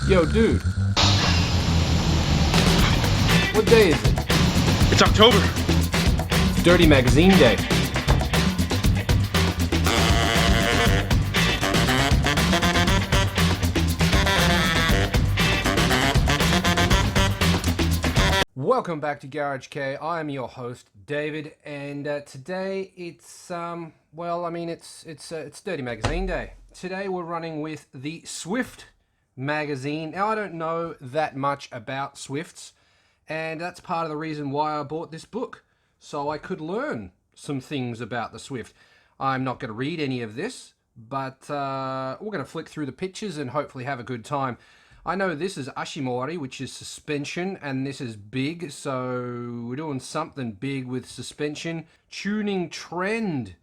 Yo, dude, what day is it? It's October. It's Dirty Magazine Day. Welcome back to Garage K. I am your host, David, and today it's it's Dirty Magazine Day. Today we're running with the Swift magazine. Now I don't know that much about Swifts, and that's part of the reason why I bought this book, so I could learn some things about the Swift. I'm not going to read any of this, but we're going to flick through the pictures and hopefully have a good time. I know this is Ashimori, which is suspension, and this is big, so we're doing something big with suspension. Tuning trend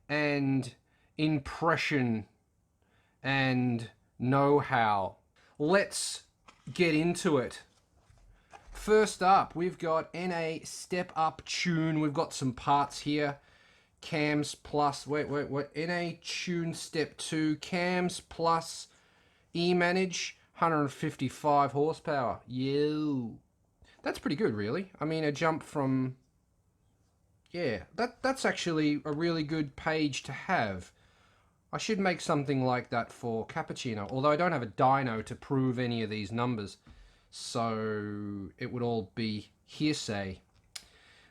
and impression and know-how. Let's get into it. First up, we've got NA Step Up Tune. We've got some parts here. Cams plus, NA Tune Step 2, Cams plus E-Manage. 155 horsepower. Yo. That's pretty good, really. I mean, a jump from... Yeah, that's actually a really good page to have. I should make something like that for Cappuccino, although I don't have a dyno to prove any of these numbers, so it would all be hearsay.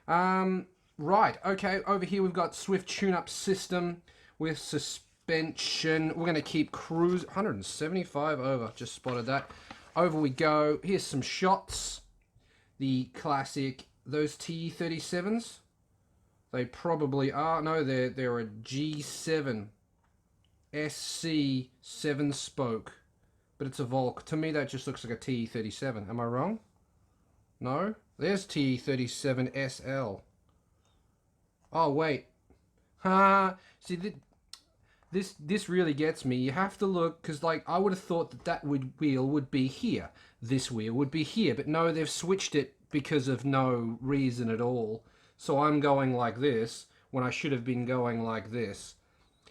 Right, okay, over here we've got Swift tune-up system with suspension. We're going to keep cruise 175 over. Just spotted that. Over we go. Here's some shots. The classic. Those T37s. They probably are. No, they're a G7 SC 7-spoke, but it's a Volk. To me, that just looks like a T37. Am I wrong? No. There's T37 SL. Oh wait. See the. This really gets me. You have to look, because like I would have thought that wheel would be here. This wheel would be here. But no, they've switched it because of no reason at all. So I'm going like this when I should have been going like this.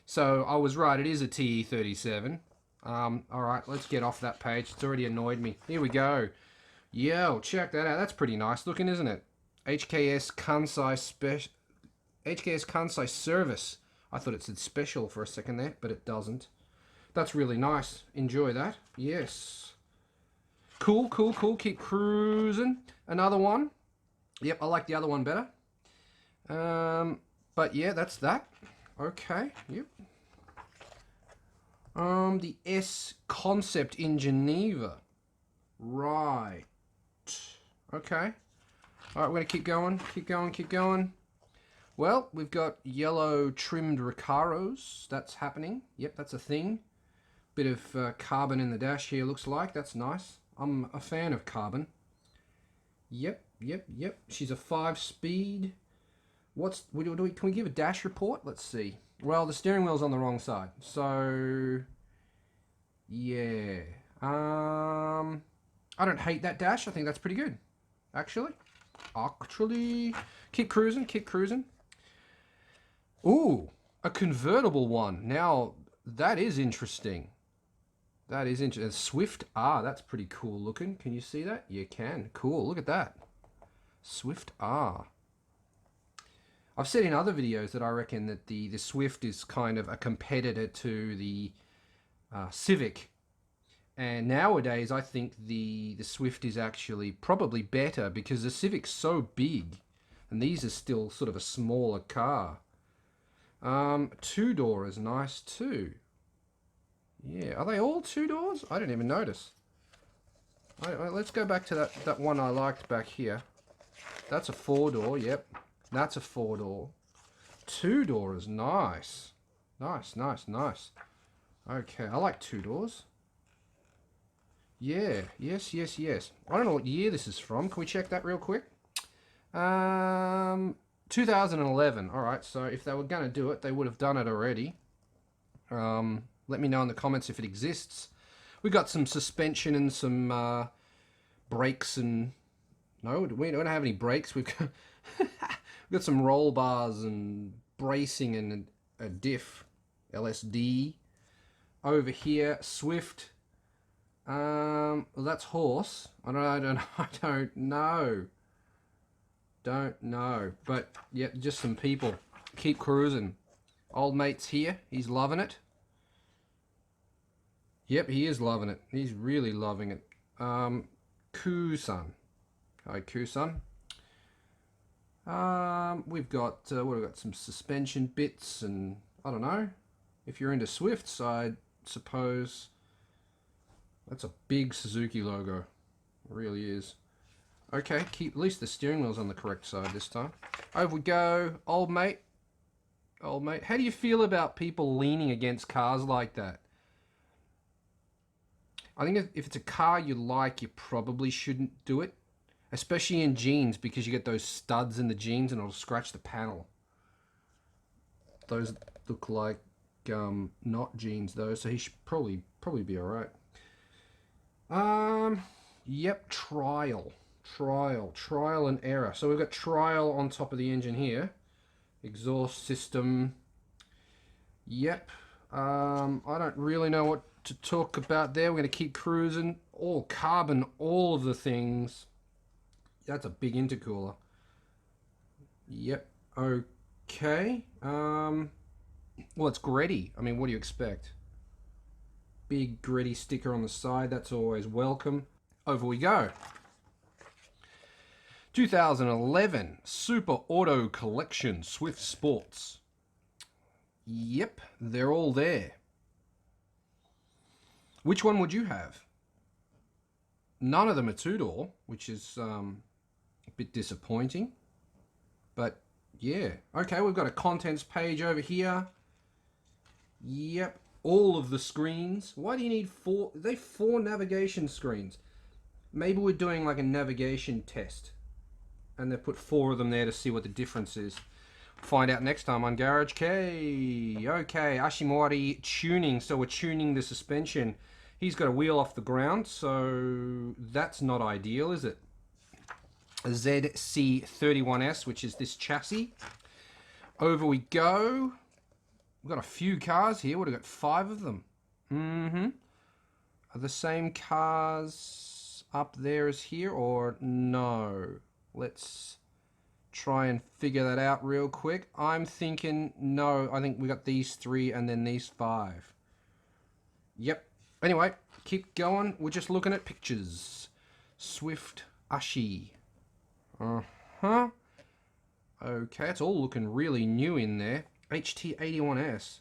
So I was right. It is a TE37. Alright, let's get off that page. It's already annoyed me. Here we go. Yo, check that out. That's pretty nice looking, isn't it? HKS Kansai Service. I thought it said special for a second there, but it doesn't. That's really nice. Enjoy that. Yes. Cool, cool, cool. Keep cruising. Another one. Yep, I like the other one better. But yeah, that's that. Okay, yep. The S Concept in Geneva. Right. Okay. Alright, we're going to keep going, keep going, keep going. Well, we've got yellow trimmed Recaros. That's happening. Yep, that's a thing. Bit of carbon in the dash here, looks like. That's nice. I'm a fan of carbon. Yep. She's a 5-speed. Can we give a dash report? Let's see. Well, the steering wheel's on the wrong side. So, yeah. I don't hate that dash. I think that's pretty good. Actually, keep cruising, keep cruising. Ooh, a convertible one. Now, that is interesting. That is interesting. Swift R, that's pretty cool looking. Can you see that? You can. Cool, look at that. Swift R. I've said in other videos that I reckon that the Swift is kind of a competitor to the Civic. And nowadays, I think the Swift is actually probably better because the Civic's so big. And these are still sort of a smaller car. 2-door is nice too. Yeah, are they all 2 doors? I didn't even notice. Let's go back to that one I liked back here. That's a 4-door, yep. That's a 4-door. 2-door is nice. Nice. Okay, I like 2 doors. Yeah, yes. I don't know what year this is from. Can we check that real quick? 2011. Alright, so if they were going to do it, they would have done it already. Let me know in the comments if it exists. We got some suspension and some brakes and... No, we don't have any brakes. We've got some roll bars and bracing and a diff. LSD. Over here, Swift. Well, that's horse. I don't know. Don't know. But, yep, just some people. Keep cruising. Old mate's here. He's loving it. Yep, he is loving it. He's really loving it. Kusan. Hi, Kusan. We've got, what have we got? Some suspension bits and, I don't know. If you're into Swifts, I suppose that's a big Suzuki logo. It really is. Okay, keep at least the steering wheel's on the correct side this time. Over we go, old mate. Old mate, how do you feel about people leaning against cars like that? I think if it's a car you like, you probably shouldn't do it. Especially in jeans, because you get those studs in the jeans and it'll scratch the panel. Those look like not jeans though, so he should probably be alright. Yep, trial and error. So we've got trial on top of the engine here. Exhaust system. Yep. I don't really know what to talk about there. We're going to keep cruising. All carbon, all of the things. That's a big intercooler. Yep. Okay. Well, it's Greddy. I mean, what do you expect? Big Greddy sticker on the side. That's always welcome. Over we go. 2011 Super Auto Collection Swift Sports. Yep, they're all there. Which one would you have? None of them are two-door, which is a bit disappointing. But yeah, okay, we've got a contents page over here. Yep, all of the screens. Why do you need four? Are they 4 navigation screens? Maybe we're doing like a navigation test. And they've put 4 of them there to see what the difference is. Find out next time on Garage K. Okay, Ashimori tuning. So we're tuning the suspension. He's got a wheel off the ground, so that's not ideal, is it? A ZC31S, which is this chassis. Over we go. We've got a few cars here. We've got 5 of them. Are the same cars up there as here, or no? Let's try and figure that out real quick. I'm thinking, no, I think we got these 3 and then these 5. Yep. Anyway, keep going. We're just looking at pictures. Swift Ashi. Okay, it's all looking really new in there. HT81S.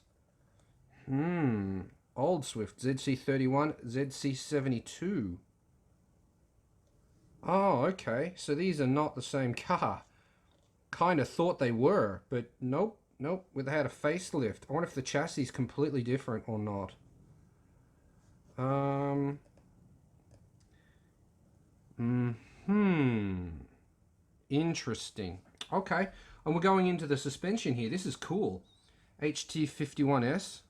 Old Swift. ZC31, ZC72. Oh, okay. So these are not the same car. Kind of thought they were, but nope. They had a facelift. I wonder if the chassis is completely different or not. Interesting. Okay. And we're going into the suspension here. This is cool. HT51S.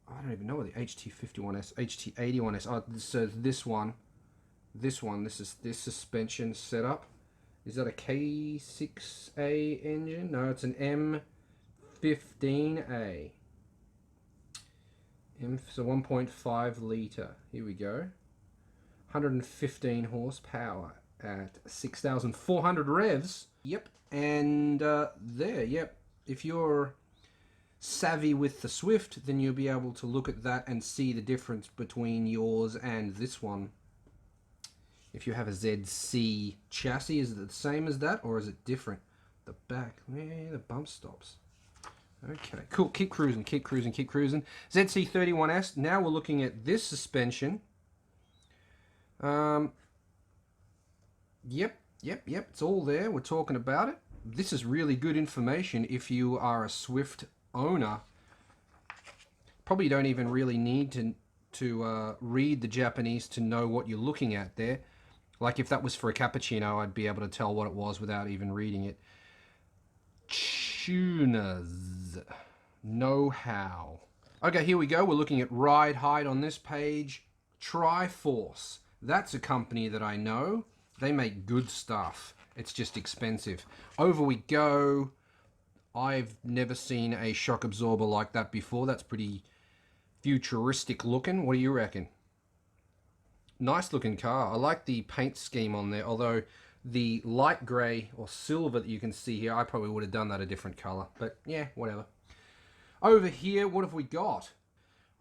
I don't even know what the HT51S, HT81S. Oh, so this one. This is this suspension setup. Is that a K6A engine? No, it's an M15A. So 1.5 litre. Here we go. 115 horsepower at 6,400 revs. Yep. And there, yep. If you're savvy with the Swift, then you'll be able to look at that and see the difference between yours and this one. If you have a ZC chassis, is it the same as that, or is it different? The back, the bump stops. Okay, cool. Keep cruising. ZC31S. Now we're looking at this suspension. Yep. It's all there. We're talking about it. This is really good information if you are a Swift owner. Probably don't even really need to read the Japanese to know what you're looking at there. Like if that was for a cappuccino, I'd be able to tell what it was without even reading it. Tuners. Know-how. Okay, here we go. We're looking at ride height on this page. Triforce. That's a company that I know. They make good stuff. It's just expensive. Over we go. I've never seen a shock absorber like that before. That's pretty futuristic looking. What do you reckon? Nice looking car. I like the paint scheme on there, although the light grey or silver that you can see here, I probably would have done that a different colour. But yeah, whatever. Over here, what have we got?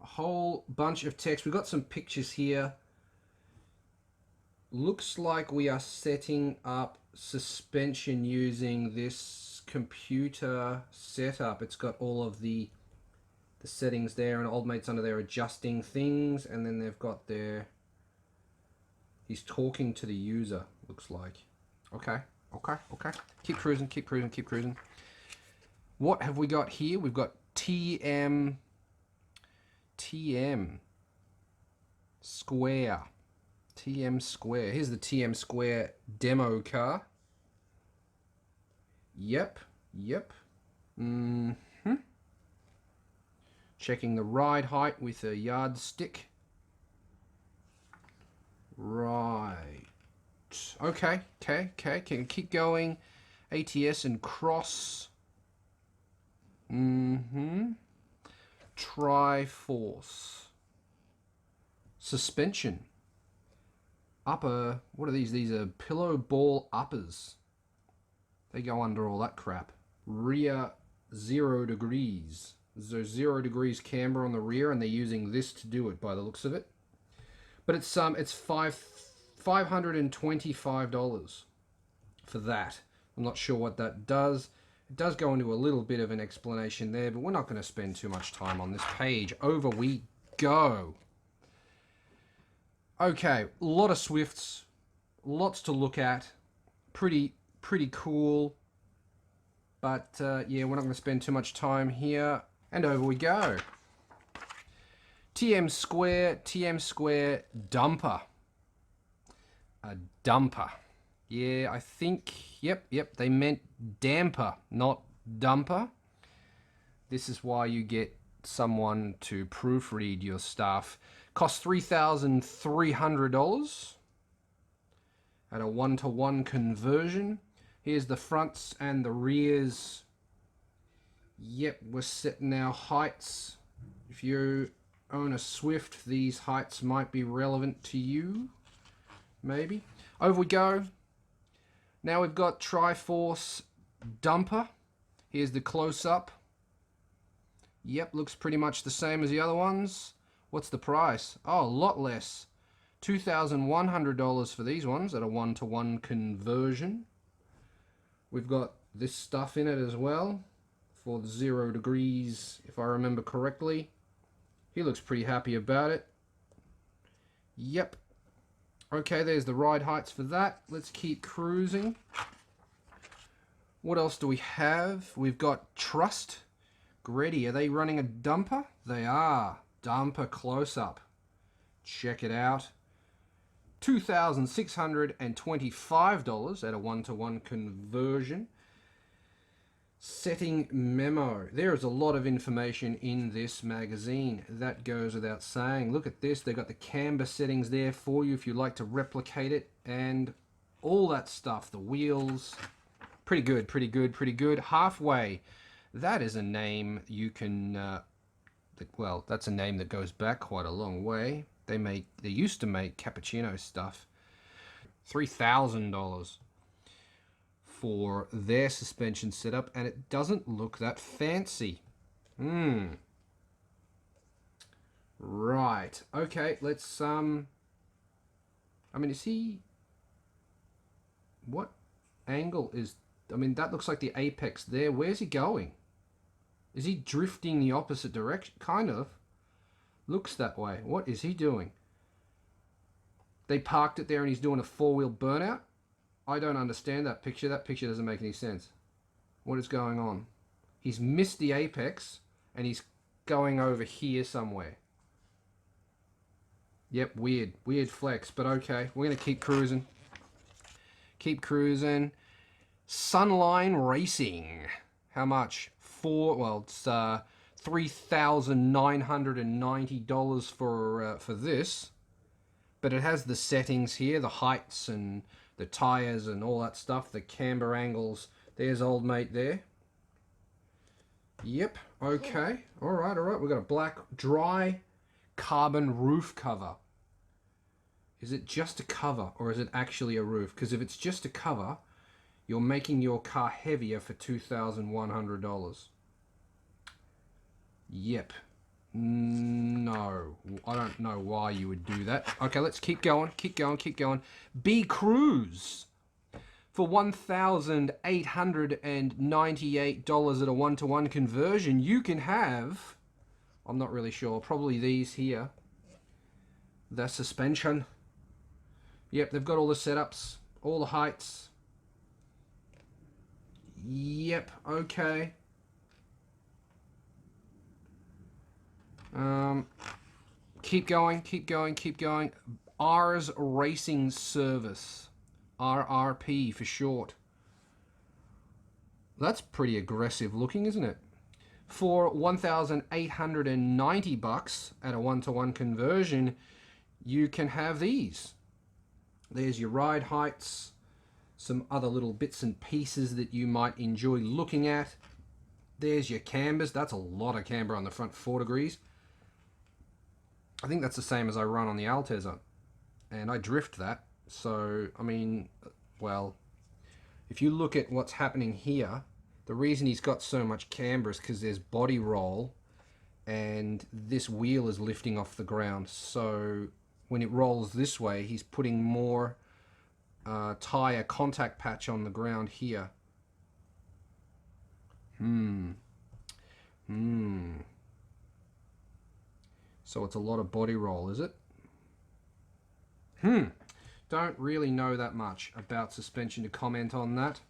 A whole bunch of text. We've got some pictures here. Looks like we are setting up suspension using this computer setup. It's got all of the settings there, and Old Mate's under there adjusting things, and then they've got their... He's talking to the user, looks like. Okay. Keep cruising, keep cruising, keep cruising. What have we got here? We've got TM Square. TM Square. Here's the TM Square demo car. Yep. Checking the ride height with a yardstick. Right. Okay. Can keep going. ATS and cross. Triforce. Suspension. Upper. What are these? These are pillow ball uppers. They go under all that crap. Rear 0 degrees. So 0 degrees camber on the rear, and they're using this to do it by the looks of it. But it's $525 for that. I'm not sure what that does. It does go into a little bit of an explanation there, but we're not going to spend too much time on this page. Over we go. Okay, a lot of Swifts, lots to look at. Pretty cool. But yeah, we're not going to spend too much time here. And over we go. TM Square dumper. A dumper. Yeah, I think, yep, they meant damper, not dumper. This is why you get someone to proofread your stuff. Costs $3,300 at a 1-to-1 conversion. Here's the fronts and the rears. Yep, we're setting our heights. If you own a Swift, these heights might be relevant to you. Maybe. Over we go. Now we've got Triforce dumper. Here's the close-up. Yep, looks pretty much the same as the other ones. What's the price? Oh, a lot less. $2,100 for these ones at a 1-to-1 conversion. We've got this stuff in it as well for the 0 degrees, if I remember correctly. He looks pretty happy about it. Yep. Okay, there's the ride heights for that. Let's keep cruising. What else do we have? We've got Trust. Greddy, are they running a dumper? They are. Dumper close-up. Check it out. $2,625 at a 1-to-1 conversion. Setting memo. There is a lot of information in this magazine. That goes without saying. Look at this. They've got the camber settings there for you if you'd like to replicate it. And all that stuff. The wheels. Pretty good. Halfway. That is a name you can... well, that's a name that goes back quite a long way. They used to make cappuccino stuff. $3,000 for their suspension setup, and it doesn't look that fancy. Right. Okay, let's I mean, is he... What angle is... I mean, that looks like the apex there. Where's he going? Is he drifting the opposite direction? Kind of. Looks that way. What is he doing? They parked it there and he's doing a four-wheel burnout? I don't understand that picture. That picture doesn't make any sense. What is going on? He's missed the apex and he's going over here somewhere. Yep, weird. Weird flex, but okay. We're going to keep cruising. Keep cruising. Sunline Racing. How much? It's $3,990 for this, but it has the settings here, the heights and the tires and all that stuff, the camber angles. There's Old Mate there. Yep. Okay. All right. We've got a black dry carbon roof cover. Is it just a cover or is it actually a roof? Because if it's just a cover, you're making your car heavier for $2,100. Yep. No, I don't know why you would do that. Okay, let's keep going, keep going, keep going. B Cruise for $1,898 at a 1-to-1 conversion. You can have, I'm not really sure, probably these here. The suspension. Yep, they've got all the setups, all the heights. Yep, okay. Keep going, keep going, keep going. R's Racing Service. RRP for short. That's pretty aggressive looking, isn't it? For $1,890 at a 1-to-1 conversion, you can have these. There's your ride heights, some other little bits and pieces that you might enjoy looking at. There's your cambers. That's a lot of camber on the front, 4 degrees. I think that's the same as I run on the Altezza, and I drift that. So, I mean, well, if you look at what's happening here, the reason he's got so much camber is because there's body roll, and this wheel is lifting off the ground. So when it rolls this way, he's putting more tire contact patch on the ground here. So it's a lot of body roll, is it? Don't really know that much about suspension to comment on that.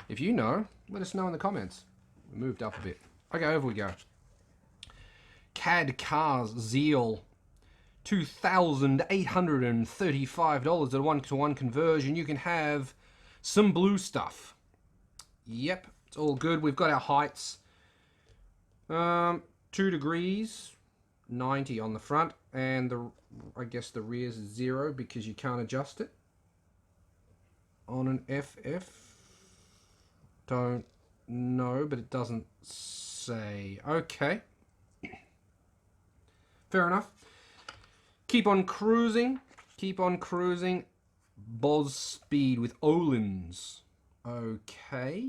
If you know, let us know in the comments. We moved up a bit. Okay, over we go. CAD Cars Zeal. $2,835 at a 1-to-1 conversion. You can have some blue stuff. Yep, it's all good. We've got our heights. 2 degrees, 90 on the front, and I guess the rear's 0 because you can't adjust it. On an FF, don't know, but it doesn't say. Okay, fair enough. Keep on cruising. Keep on cruising. Boz Speed with Öhlins. Okay.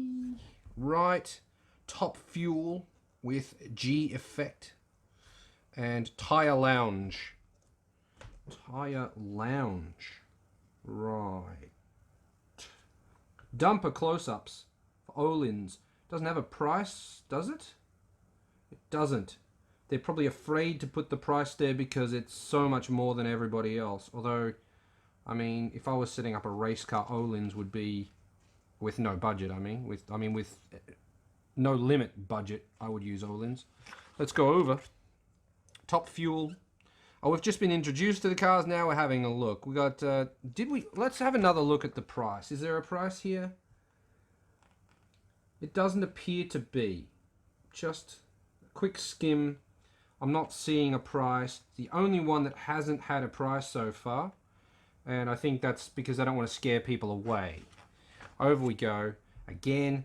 Right. Top Fuel with G Effect. And Tire Lounge. Tire Lounge. Right. Dumper close-ups for Öhlins. Doesn't have a price, does it? It doesn't. They're probably afraid to put the price there because it's so much more than everybody else. Although, I mean, if I was setting up a race car, Öhlins would be with no budget. With no limit budget, I would use Öhlins. Let's go over. Top Fuel. Oh, we've just been introduced to the cars. Now we're having a look. We got. Let's have another look at the price. Is there a price here? It doesn't appear to be. Just a quick skim. I'm not seeing a price. The only one that hasn't had a price so far, and I think that's because I don't want to scare people away. Over we go. Again,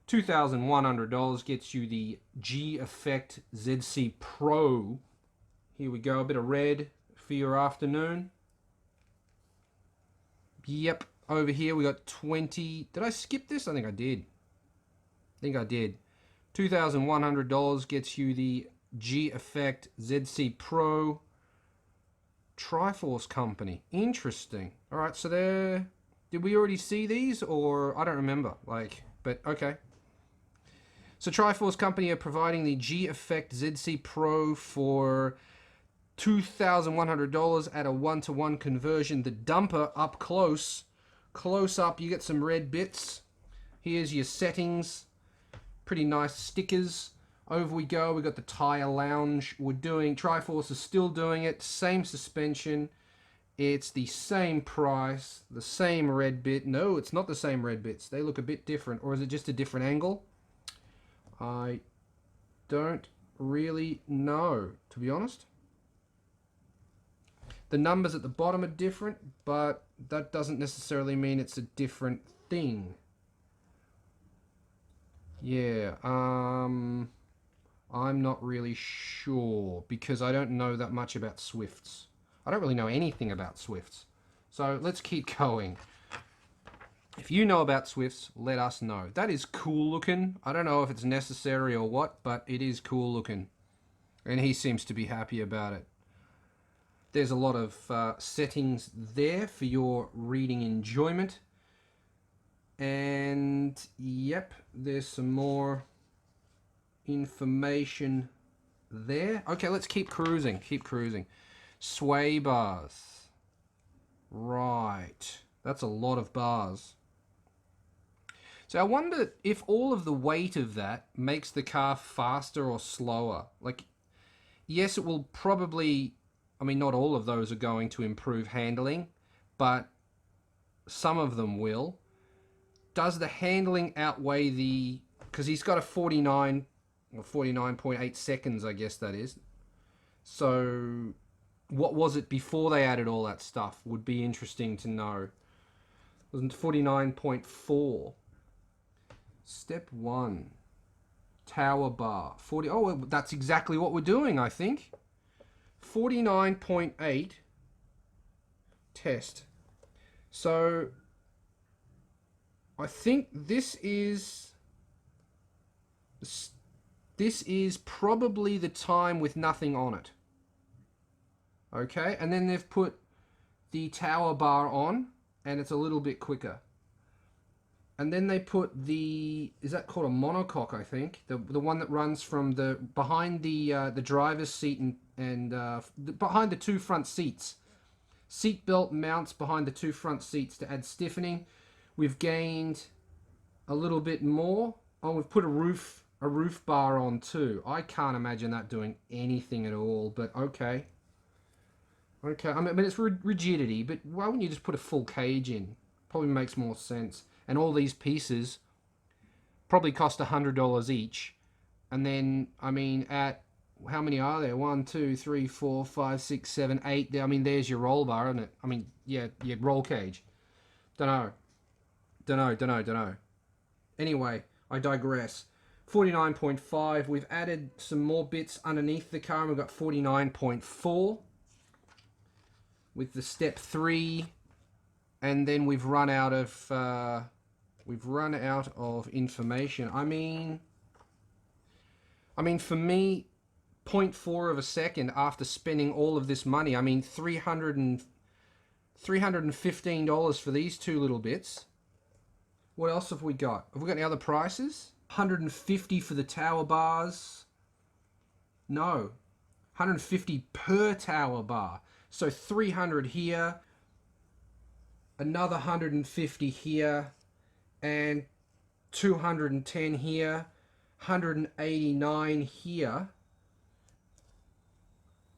$2,100 gets you the G Effect ZC Pro. Here we go, a bit of red for your afternoon. Yep, over here we got 20. Did I skip this? I think I did. $2,100 gets you the G Effect ZC Pro. Triforce Company. Interesting. Alright, so there... Did we already see these? Or... I don't remember. But okay. So Triforce Company are providing the G Effect ZC Pro for $2,100 at a 1-to-1 conversion. The dumper up close. Close up, you get some red bits. Here's your settings. Pretty nice stickers. Over we go. We got the Tire Lounge. Triforce is still doing it. Same suspension. It's the same price. The same red bit. No, it's not the same red bits. They look a bit different. Or is it just a different angle? I don't really know, to be honest. The numbers at the bottom are different, but that doesn't necessarily mean it's a different thing. Yeah, I'm not really sure because I don't know that much about Swifts. I don't really know anything about Swifts. So let's keep going. If you know about Swifts, let us know. That is cool looking. I don't know if it's necessary or what, but it is cool looking. And he seems to be happy about it. There's a lot of settings there for your reading enjoyment. And yep, there's some more information there. Okay, let's keep cruising. Keep cruising. Sway bars. Right. That's a lot of bars. So I wonder if all of the weight of that makes the car faster or slower. Like, yes, it will probably... I mean, not all of those are going to improve handling, but some of them will. Does the handling outweigh the... Because he's got a 49... or 49.8 seconds, I guess that is. So what was it before they added all that stuff? Would be interesting to know. It was 49.4. Step 1. Tower bar. 40. Oh, that's exactly what we're doing, I think. 49.8 test. So I think this is probably the time with nothing on it. Okay, and then they've put the tower bar on, and it's a little bit quicker. And then they put the, is that called a monocoque, I think? The one that runs from the behind the driver's seat and behind the two front seats. Seat belt mounts behind the two front seats to add stiffening. We've gained a little bit more. Oh, we've put a roof bar on too. I can't imagine that doing anything at all, but okay. Okay, I mean it's rigidity, but why wouldn't you just put a full cage in? Probably makes more sense. And all these pieces probably cost $100 each. And then, I mean, at how many are there? 1, 2, 3, 4, 5, 6, 7, 8. I mean, there's your roll bar, isn't it? I mean, yeah, your roll cage. Dunno. Anyway, I digress. 49.5. We've added some more bits underneath the car. We've got 49.4 with the step 3, and then we've run out of information. I mean, for me, 0.4 of a second after spending all of this money. I mean, $315 for these two little bits. What else have we got? Have we got any other prices? 150 for the tower bars. No. 150 per tower bar. So 300 here. Another 150 here. And 210 here. 189 here.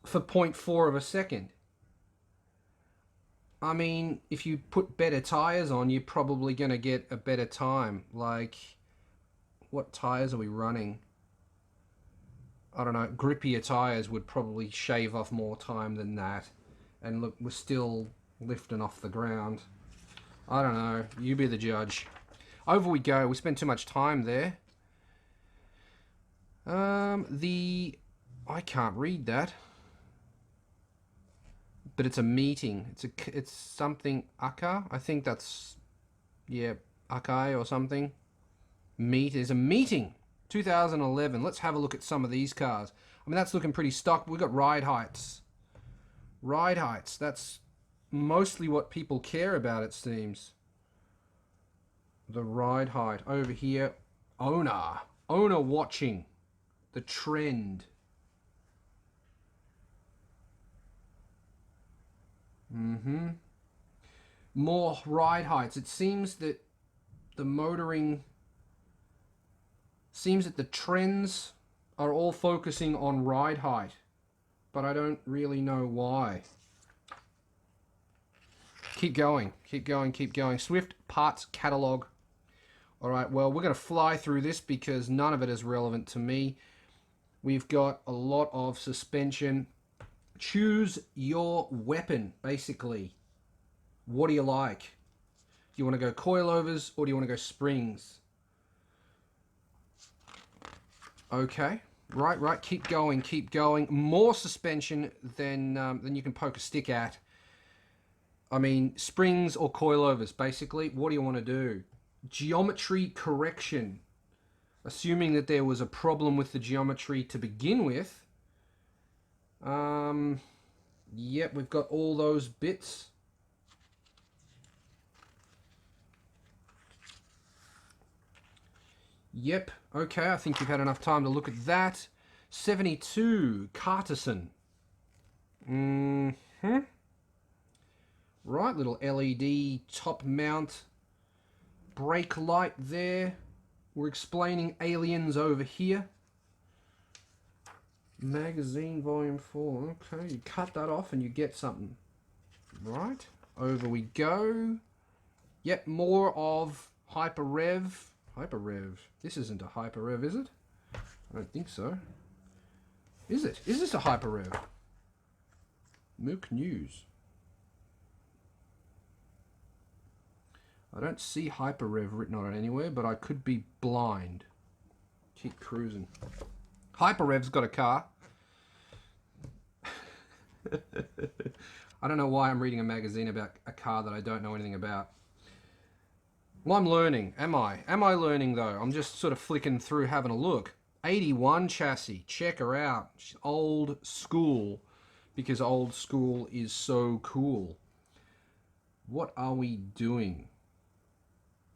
For 0.4 of a second. I mean, if you put better tires on, you're probably going to get a better time. Like, what tires are we running? I don't know. Grippier tires would probably shave off more time than that. And look, we're still lifting off the ground. I don't know. You be the judge. Over we go. We spent too much time there. I can't read that. But it's a meeting. It's something Akai. I think that's, yeah, Akai or something. Meet is a meeting. 2011. Let's have a look at some of these cars. I mean, that's looking pretty stock. We've got ride heights. Ride heights. That's mostly what people care about, it seems. The ride height. Over here, owner. Owner watching. The trend. More ride heights. It seems that the motoring... seems that the trends are all focusing on ride height. But I don't really know why. Keep going. Keep going. Keep going. Swift parts catalog. Alright, well, we're going to fly through this because none of it is relevant to me. We've got a lot of suspension. Choose your weapon, basically. What do you like? Do you want to go coilovers or do you want to go springs? Okay. Right, keep going, keep going. More suspension than you can poke a stick at. I mean, springs or coilovers, basically. What do you want to do? Geometry correction. Assuming that there was a problem with the geometry to begin with. Yep, we've got all those bits. Yep, okay, I think you've had enough time to look at that. 72, Carterson. Right, little LED top mount. Brake light there. We're explaining aliens over here. Magazine volume 4. Okay, you cut that off and you get something. Right, over we go. Yep, more of Hyper Rev. Hyper Rev. This isn't a Hyper Rev, is it? I don't think so. Is it? Is this a Hyper Rev? Mook News. I don't see Hyper Rev written on it anywhere, but I could be blind. Keep cruising. Hyper Rev's got a car. I don't know why I'm reading a magazine about a car that I don't know anything about. Well, I'm learning, am I? Am I learning, though? I'm just sort of flicking through, having a look. 81 chassis. Check her out. She's old school, because old school is so cool. What are we doing?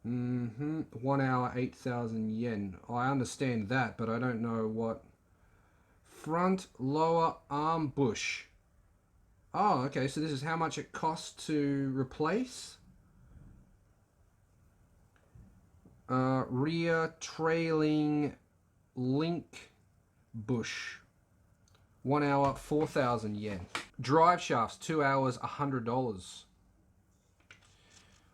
1 hour, 8,000 yen. I understand that, but I don't know what... Front lower arm bush. Oh, okay, so this is how much it costs to replace. Rear trailing link bush. 1 hour, 4,000 yen. Drive shafts, 2 hours, $100.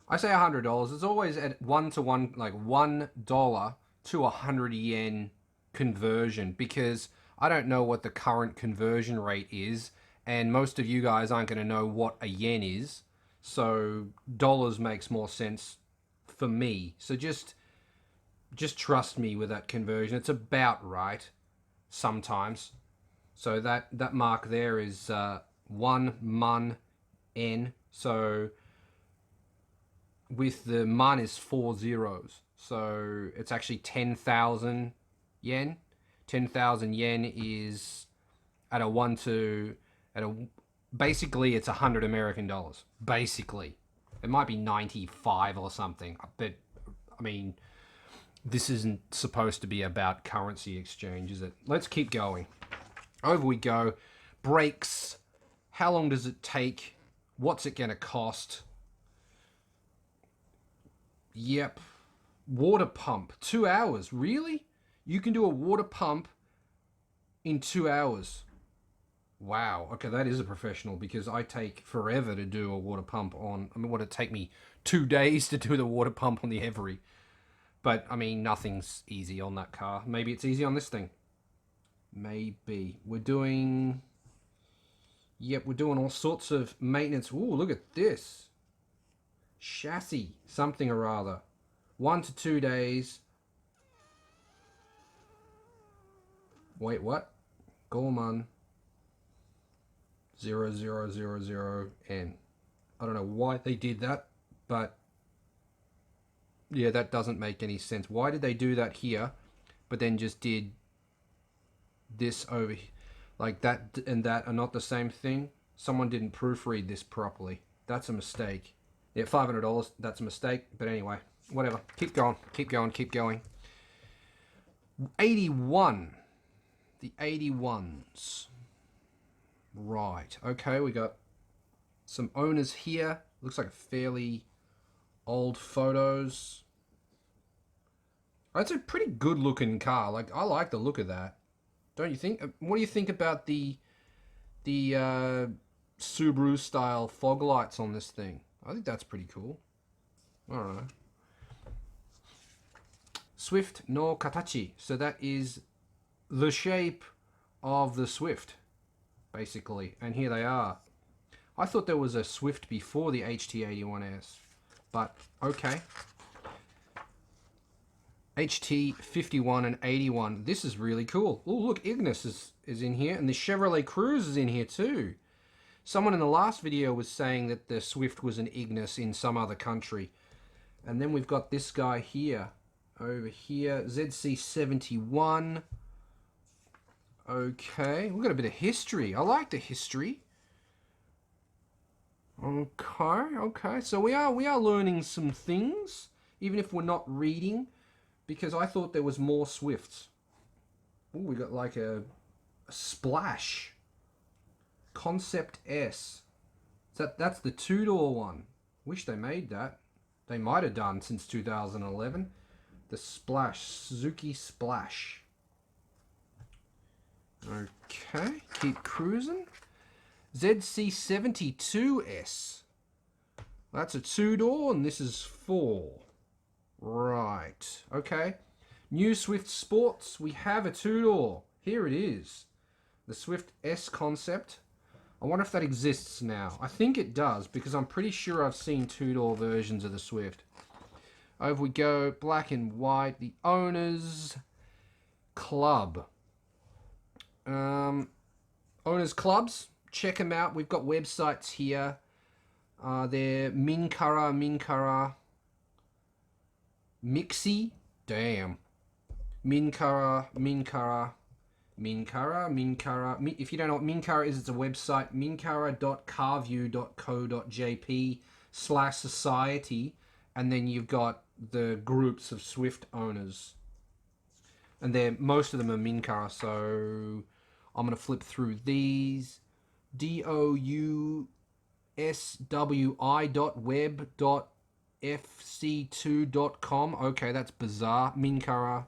I say $100. It's always at 1 to 1, like $1 to 100 yen conversion, because I don't know what the current conversion rate is, and most of you guys aren't going to know what a yen is. So dollars makes more sense for me. So just trust me with that conversion. It's about right sometimes. So that mark there is 1 mun n. So with the mun is 4 zeros. So it's actually 10,000 yen. 10,000 yen is at a 1 to basically it's 100 American dollars. Basically, it might be 95 or something. But I mean, this isn't supposed to be about currency exchange, is it? Let's keep going. Over we go. Brakes. How long does it take? What's it going to cost? Yep. Water pump. 2 hours. Really? You can do a water pump in 2 hours. Wow. Okay, that is a professional, because I take forever to do a water pump on... I mean, would it take me 2 days to do the water pump on the Every? But, I mean, nothing's easy on that car. Maybe it's easy on this thing. Maybe. We're doing... Yep, we're doing all sorts of maintenance. Ooh, look at this. Chassis. Something or other. 1 to 2 days. Wait, what? Gorman. 0000N. I don't know why they did that, but... yeah, that doesn't make any sense. Why did they do that here, but then just did this over here? Like that and that are not the same thing. Someone didn't proofread this properly. That's a mistake. Yeah, $500, that's a mistake. But anyway, whatever. Keep going, keep going, keep going. 81. The 81s. Right. Okay, we got some owners here. Looks like fairly old photos. It's a pretty good looking car. Like, I like the look of that. Don't you think? What do you think about the Subaru style fog lights on this thing? I think that's pretty cool. I don't know. Swift no Katachi. So that is the shape of the Swift, basically. And here they are. I thought there was a Swift before the HT81S, but okay. HT 51 and 81. This is really cool. Oh, look, Ignis is in here, and the Chevrolet Cruze is in here too. Someone in the last video was saying that the Swift was an Ignis in some other country. And then we've got this guy here. Over here, ZC71. Okay, we've got a bit of history. I like the history. Okay. So we are learning some things, even if we're not reading, because I thought there was more Swifts. Oh, we got like a Splash. Concept S. That's the two-door one. Wish they made that. They might have done since 2011. The Splash. Suzuki Splash. Okay, keep cruising. ZC72S. That's a two-door, and this is 4. Right. Okay. New Swift Sports. We have a two-door. Here it is. The Swift S Concept. I wonder if that exists now. I think it does, because I'm pretty sure I've seen two-door versions of the Swift. Over we go. Black and white. The Owners Club. Owners Clubs. Check them out. We've got websites here. They're Minkara, Mixi. Damn. Minkara. If you don't know what Minkara is, it's a website. minkara.carview.co.jp/society. And then you've got the groups of Swift owners. And most of them are Minkara, so I'm going to flip through these. douswi.web.fc2.com. Okay, that's bizarre. Minkara.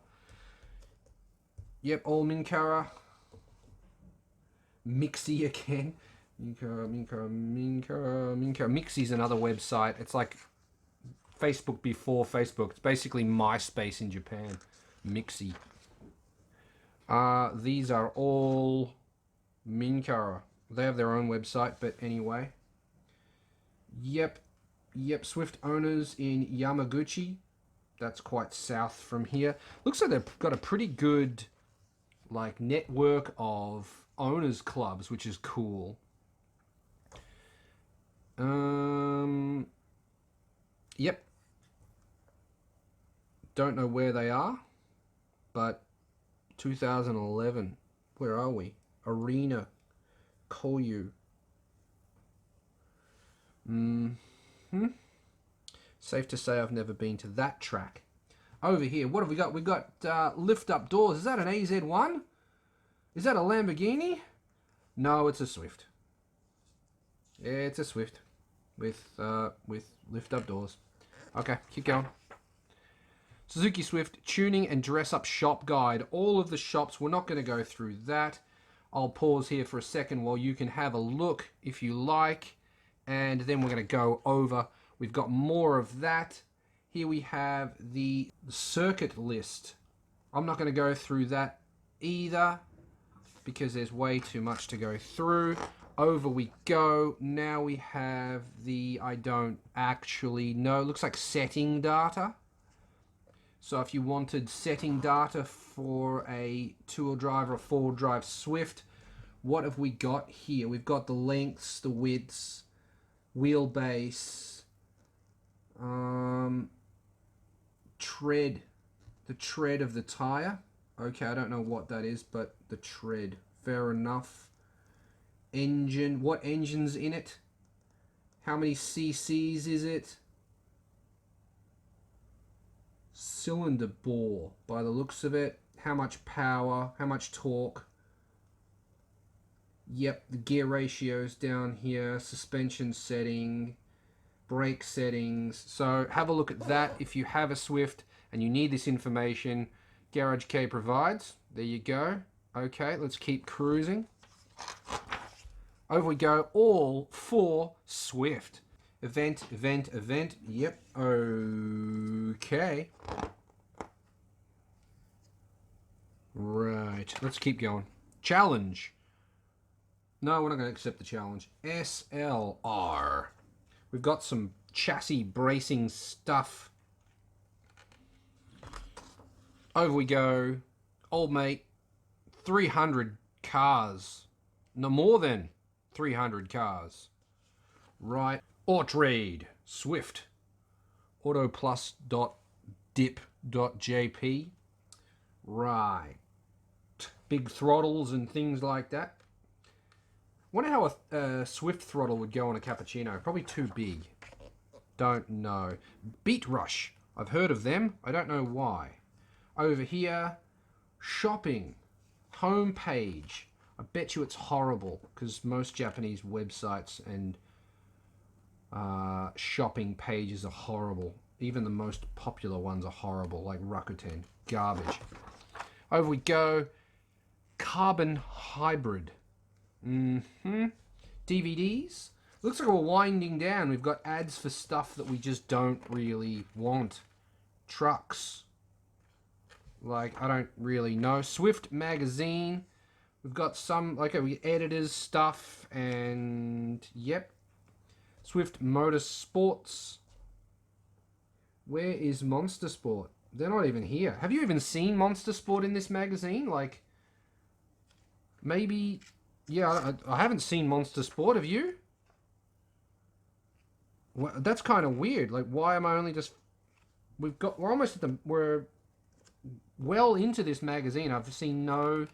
Yep, all Minkara. Mixi again. Minkara. Mixi's another website. It's like Facebook before Facebook. It's basically MySpace in Japan. Mixi. These are all Minkara. They have their own website, but anyway. Yep, Swift owners in Yamaguchi. That's quite south from here. Looks like they've got a pretty good like network of owners clubs, which is cool. Yep. Don't know where they are, but 2011. Where are we? Arena. Koyu. Safe to say I've never been to that track. Over here, what have we got? We've got lift up doors. Is that an AZ1? Is that a Lamborghini? No, it's a Swift. Yeah, it's a Swift with lift up doors. Okay, keep going. Suzuki Swift tuning and dress up shop guide. All of the shops. We're not going to go through that. I'll pause here for a second while you can have a look if you like, and then we're going to go over. We've got more of that. Here we have the circuit list. I'm not going to go through that either because there's way too much to go through. Over we go. Now we have the, I don't actually know, looks like setting data. So if you wanted setting data for a two-wheel drive or a four-wheel drive Swift, what have we got here? We've got the lengths, the widths, wheelbase, tread, the tread of the tire. Okay, I don't know what that is, but the tread, fair enough. Engine, what engine's in it? How many cc's is it? Cylinder bore, by the looks of it. How much power, how much torque. Yep, the gear ratios down here, suspension setting, brake settings. So have a look at that if you have a Swift and you need this information. Garage K provides. There you go. Okay, let's keep cruising. Over we go, all for Swift. Event. Yep. Okay. Right. Let's keep going. Challenge. No, we're not going to accept the challenge. SLR. We've got some chassis bracing stuff. Over we go. Old mate, 300 cars. No more than 300 cars. Right. Autrade. Swift. Autoplus.dip.jp. Right. Big throttles and things like that. Wonder how a Swift throttle would go on a cappuccino. Probably too big. Don't know. Beat Rush. I've heard of them. I don't know why. Over here, shopping. Homepage. I bet you it's horrible because most Japanese websites and shopping pages are horrible. Even the most popular ones are horrible, like Rakuten. Garbage. Over we go. Carbon Hybrid. DVDs. Looks like we're winding down. We've got ads for stuff that we just don't really want. Trucks. Like, I don't really know. Swift Magazine. We've got some, like, editors stuff, and, yep. Swift Motorsports. Where is Monster Sport? They're not even here. Have you even seen Monster Sport in this magazine? Like, maybe, yeah, I haven't seen Monster Sport. Have you? Well, that's kind of weird. Like, why am I only just... We're almost at we're well into this magazine. I've seen no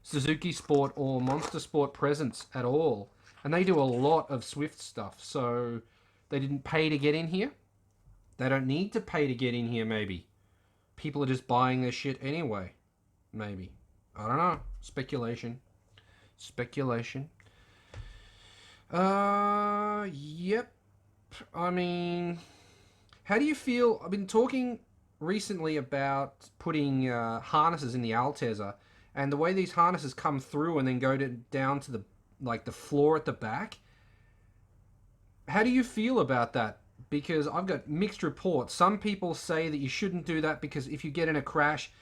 Suzuki Sport or Monster Sport presence at all. And they do a lot of Swift stuff. So they didn't pay to get in here. They don't need to pay to get in here, maybe. People are just buying their shit anyway. Maybe. I don't know. Speculation. Speculation. Yep. I mean, how do you feel? I've been talking recently about putting harnesses in the Altezza, and the way these harnesses come through and then go down to the floor at the back. How do you feel about that? Because I've got mixed reports. Some people say that you shouldn't do that because if you get in a crash,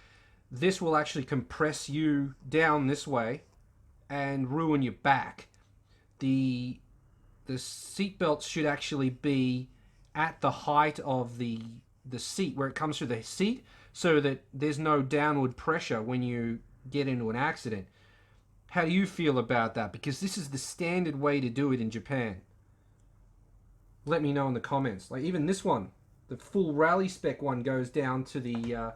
this will actually compress you down this way and ruin your back. The seat belts should actually be at the height of the seat, where it comes through the seat, so that there's no downward pressure when you get into an accident. How do you feel about that? Because this is the standard way to do it in Japan. Let me know in the comments. Like, even this one, the full rally spec one, goes down to the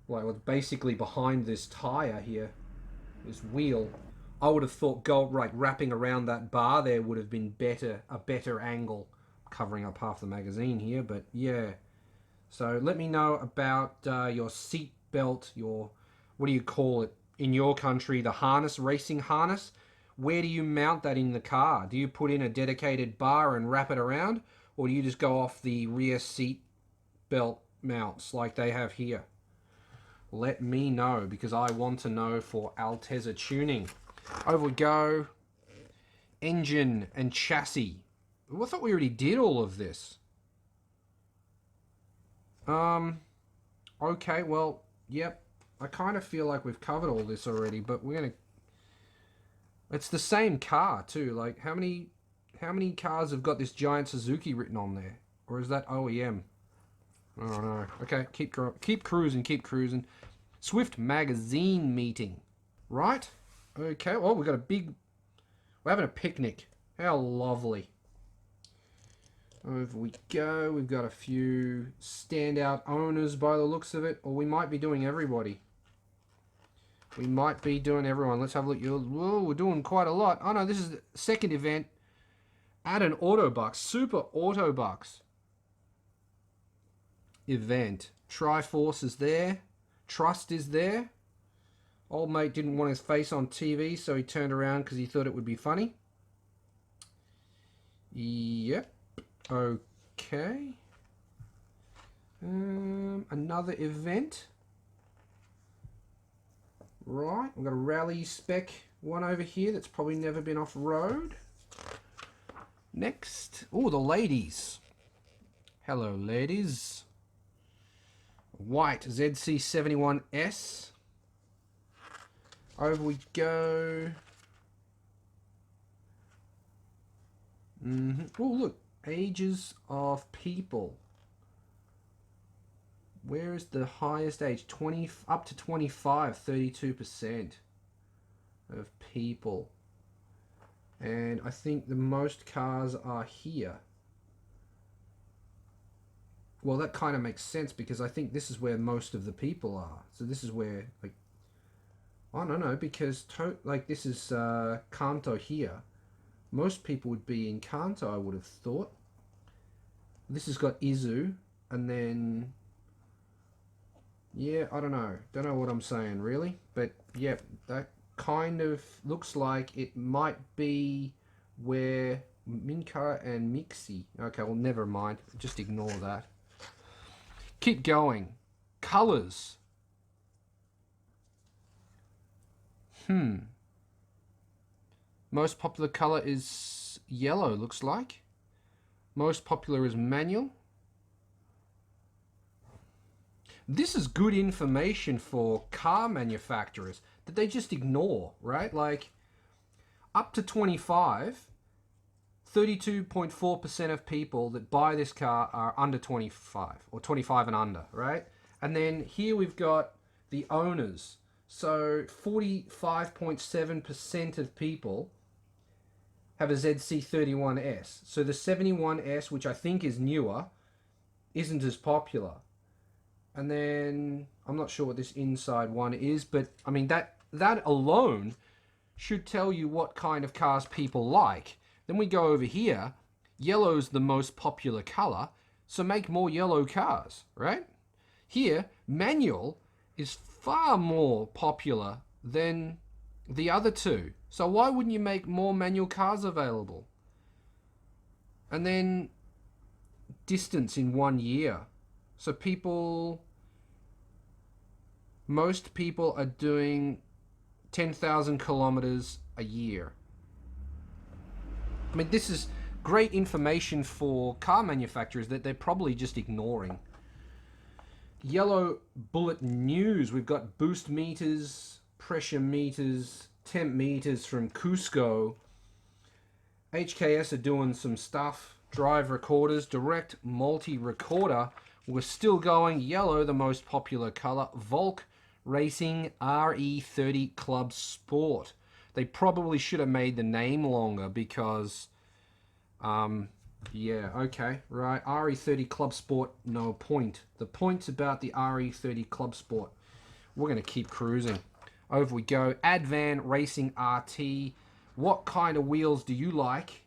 well, it's basically behind this tire here, this wheel. I would have thought wrapping around that bar there would have been a better angle. Covering up half the magazine here, but yeah. So let me know about your seat belt, your, what do you call it in your country, the harness, racing harness. Where do you mount that in the car? Do you put in a dedicated bar and wrap it around, or do you just go off the rear seat belt mounts like they have here? Let me know, because I want to know for Altezza tuning. Over we go. Engine and chassis. I thought we already did all of this. Okay, well, yep. I kind of feel like we've covered all this already, but we're gonna... It's the same car too. Like, how many cars have got this giant Suzuki written on there? Or is that OEM? I don't know. Okay, keep cruising. Swift Magazine meeting. Right? Okay, well, we're having a picnic. How lovely. Over we go. We've got a few standout owners by the looks of it. Or we might be doing everybody. We might be doing everyone. Let's have a look. Whoa, we're doing quite a lot. Oh no, this is the second event at an Autobucks. Super Autobucks event. Triforce is there. Trust is there. Old mate didn't want his face on TV, so he turned around because he thought it would be funny. Yep. Okay. Another event. Right, we've got a rally spec one over here that's probably never been off-road. Next. Oh, the ladies. Hello, ladies. White ZC71S. Over we go. Oh, look. Ages of People. Where is the highest age? 20 up to 25, 32% of people. And I think the most cars are here. Well, that kind of makes sense because I think this is where most of the people are. So this is where, like, I don't know, because like this is Kanto here. Most people would be in Kanto, I would have thought. This has got Izu, and then, yeah, I don't know. Don't know what I'm saying, really. But, yeah, that kind of looks like it might be where Minka and Mixie. Okay, well, never mind. Just ignore that. Keep going. Colors. Most popular color is yellow, looks like. Most popular is manual. This is good information for car manufacturers that they just ignore, right? Like, up to 25, 32.4% of people that buy this car are under 25 or 25 and under, right? And then here we've got the owners. So 45.7% of people have a ZC31S. So the 71S, which I think is newer, isn't as popular. And then I'm not sure what this inside one is, but I mean that alone should tell you what kind of cars people like. Then we go over here. Yellow's the most popular color, so make more yellow cars, right? Here, manual is far more popular than the other two. So why wouldn't you make more manual cars available? And then distance in 1 year. So most people are doing 10,000 kilometers a year. I mean, this is great information for car manufacturers that they're probably just ignoring. Yellow Bullet News. We've got boost meters, pressure meters, temp meters from Cusco. HKS are doing some stuff. Drive recorders, direct multi-recorder. We're still going. Yellow, the most popular color. Volk Racing RE30 Club Sport. They probably should have made the name longer because, yeah, okay, right. RE30 Club Sport, no point. The point's about the RE30 Club Sport. We're going to keep cruising. Over we go. Advan Racing RT. What kind of wheels do you like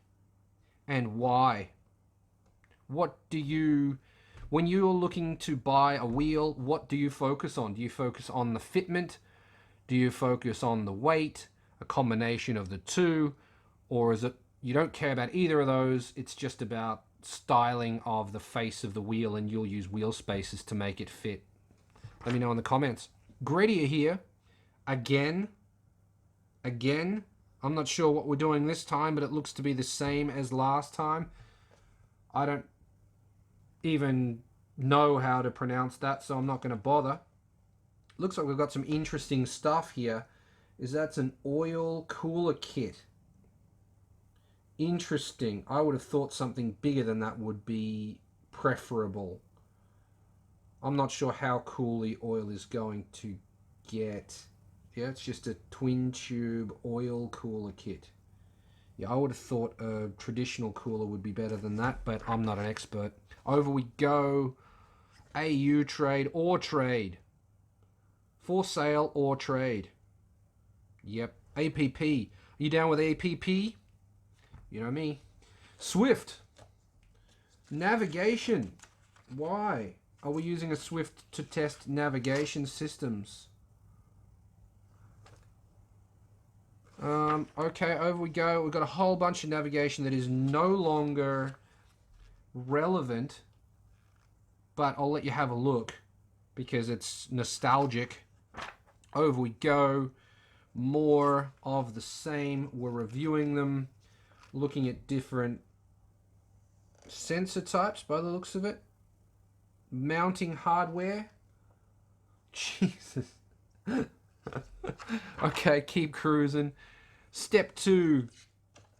and why? What do you... When you're looking to buy a wheel, what do you focus on? Do you focus on the fitment? Do you focus on the weight? A combination of the two? Or is it you don't care about either of those, it's just about styling of the face of the wheel and you'll use wheel spaces to make it fit? Let me know in the comments. Gradier here. Again. I'm not sure what we're doing this time, but it looks to be the same as last time. I don't even know how to pronounce that, so I'm not going to bother. Looks like we've got some interesting stuff here. That's an oil cooler kit. Interesting. I would have thought something bigger than that would be preferable. I'm not sure how cool the oil is going to get. Yeah, it's just a twin tube oil cooler kit. Yeah, I would have thought a traditional cooler would be better than that, but I'm not an expert. Over we go. AU trade or trade. For sale or trade. Yep. APP. Are you down with APP? You know me. Swift. Navigation. Why are we using a Swift to test navigation systems? Okay, over we go. We've got a whole bunch of navigation that is no longer relevant, but I'll let you have a look because it's nostalgic. Over we go. More of the same. We're reviewing them, looking at different sensor types by the looks of it. Mounting hardware. Jesus. Okay, keep cruising. Step 2.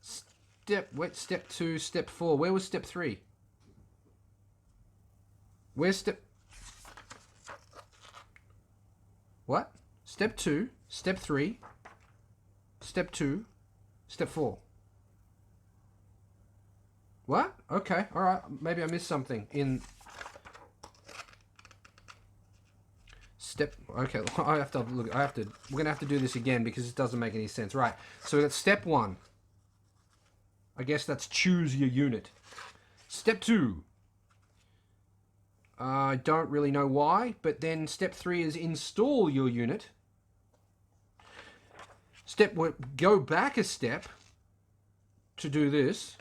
Step 2, step 4. Where was step 3? Where's step... What? Step 2, step 3, step 2, step 4. What? Okay, all right. Maybe I missed something in step. Okay, I have to look. We're gonna have to do this again because it doesn't make any sense. Right. So we got step 1. I guess that's choose your unit. Step 2. I don't really know why, but then step 3 is install your unit. Go back a step to do this.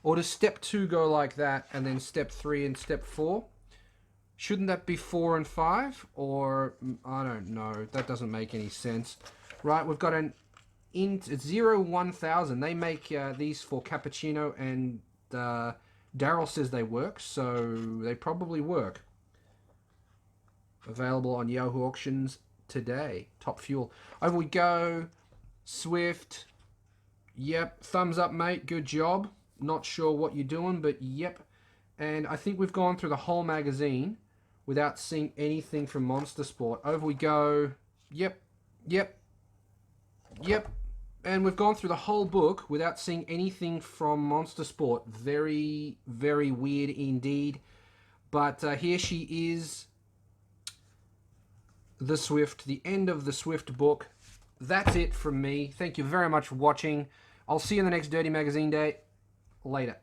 Or does step 2 go like that, and then step 3 and step 4? Shouldn't that be 4 and 5? Or, I don't know. That doesn't make any sense. Right, we've got an int 0-1000. They make these for Cappuccino, and Daryl says they work, so they probably work. Available on Yahoo Auctions today. Top Fuel. Over we go. Swift. Yep. Thumbs up, mate. Good job. Not sure what you're doing, but yep. And I think we've gone through the whole magazine without seeing anything from Monster Sport. Over we go. Yep. Yep. Yep. And we've gone through the whole book without seeing anything from Monster Sport. Very, very weird indeed. But here she is. The Swift. The end of the Swift book. That's it from me. Thank you very much for watching. I'll see you in the next Dirty Magazine Day. Later.